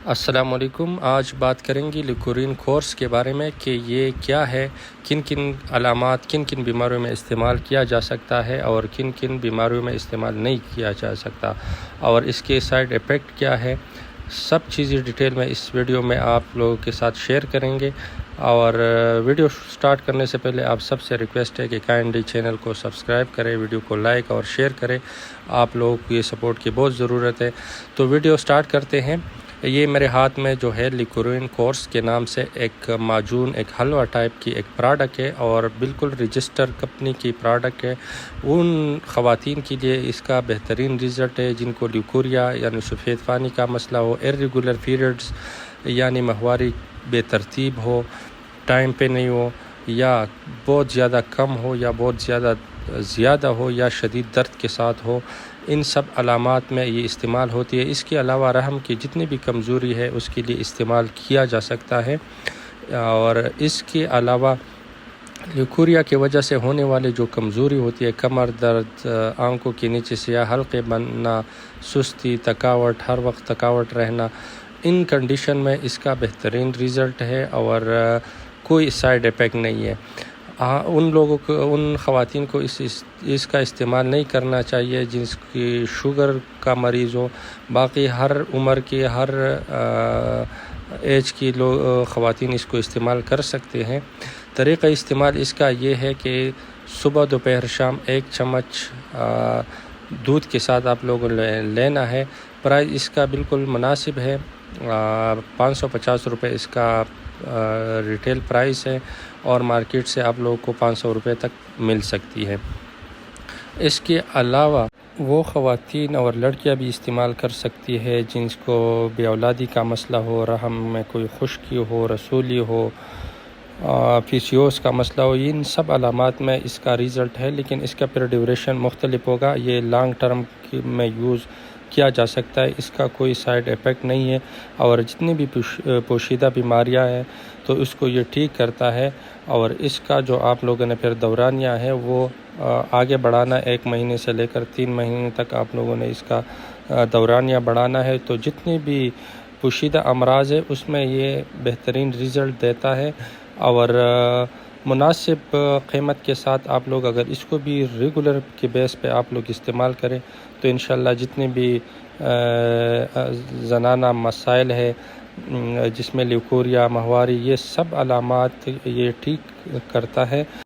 السلام علیکم۔ آج بات کریں گے لیکورین کورس کے بارے میں کہ یہ کیا ہے، کن کن علامات، کن کن بیماریوں میں استعمال کیا جا سکتا ہے اور کن کن بیماریوں میں استعمال نہیں کیا جا سکتا، اور اس کے سائیڈ ایفیکٹ کیا ہے، سب چیزیں ڈیٹیل میں اس ویڈیو میں آپ لوگوں کے ساتھ شیئر کریں گے۔ اور ویڈیو سٹارٹ کرنے سے پہلے آپ سب سے ریکویسٹ ہے کہ کائنڈلی چینل کو سبسکرائب کریں، ویڈیو کو لائک اور شیئر کریں، آپ لوگوں کو یہ سپورٹ کی بہت ضرورت ہے۔ تو ویڈیو سٹارٹ کرتے ہیں۔ یہ میرے ہاتھ میں جو ہے لیکورین کورس کے نام سے ایک معجون، ایک حلوہ ٹائپ کی ایک پروڈکٹ ہے، اور بالکل رجسٹر کمپنی کی پروڈکٹ ہے۔ ان خواتین کے لیے اس کا بہترین رزلٹ ہے جن کو لیکوریا یعنی سفید فانی کا مسئلہ ہو، irregular periods یعنی ماہواری بے ترتیب ہو، ٹائم پہ نہیں ہو، یا بہت زیادہ کم ہو، یا بہت زیادہ ہو، یا شدید درد کے ساتھ ہو۔ ان سب علامات میں یہ استعمال ہوتی ہے۔ اس کے علاوہ رحم کی جتنی بھی کمزوری ہے اس کے لیے استعمال کیا جا سکتا ہے۔ اور اس کے علاوہ لیکوریا کی وجہ سے ہونے والے جو کمزوری ہوتی ہے، کمر درد، آنکھوں کے نیچے سیاہ حلقے بننا، سستی، تھکاوٹ، ہر وقت تھکاوٹ رہنا، ان کنڈیشن میں اس کا بہترین رزلٹ ہے اور کوئی سائیڈ ایفیکٹ نہیں ہے۔ ان لوگوں کو، ان خواتین کو اس کا استعمال نہیں کرنا چاہیے جس کی شوگر کا مریض ہو۔ باقی ہر عمر کی، ہر ایج کی خواتین اس کو استعمال کر سکتے ہیں۔ طریقہ استعمال اس کا یہ ہے کہ صبح، دوپہر، شام 1 چمچ دودھ کے ساتھ آپ لوگوں نے لینا ہے۔ پرائز اس کا بالکل مناسب ہے، 550 روپے اس کا ریٹیل پرائس ہے، اور مارکیٹ سے آپ لوگوں کو 500 روپے تک مل سکتی ہے۔ اس کے علاوہ وہ خواتین اور لڑکیاں بھی استعمال کر سکتی ہے جن کو بے اولادی کا مسئلہ ہو، رحم میں کوئی خشکی ہو، رسولی ہو، PCOS کا مسئلہ ہو۔ ان سب علامات میں اس کا رزلٹ ہے، لیکن اس کا پھر ڈیوریشن مختلف ہوگا۔ یہ لانگ ٹرم میں یوز کیا جا سکتا ہے، اس کا کوئی سائیڈ ایفیکٹ نہیں ہے، اور جتنی بھی پوشیدہ بیماریاں ہیں تو اس کو یہ ٹھیک کرتا ہے۔ اور اس کا جو آپ لوگوں نے پھر دورانیہ ہے وہ آگے بڑھانا، 1 مہینے سے لے کر 3 مہینے تک آپ لوگوں نے اس کا دورانیہ بڑھانا ہے۔ تو جتنی بھی پوشیدہ امراض ہے اس میں یہ بہترین رزلٹ دیتا ہے، اور مناسب قیمت کے ساتھ آپ لوگ اگر اس کو بھی ریگولر کے بیس پہ آپ لوگ استعمال کریں تو انشاءاللہ جتنے بھی زنانہ مسائل ہے جس میں لیکوریا، ماہواری، یہ سب علامات یہ ٹھیک کرتا ہے۔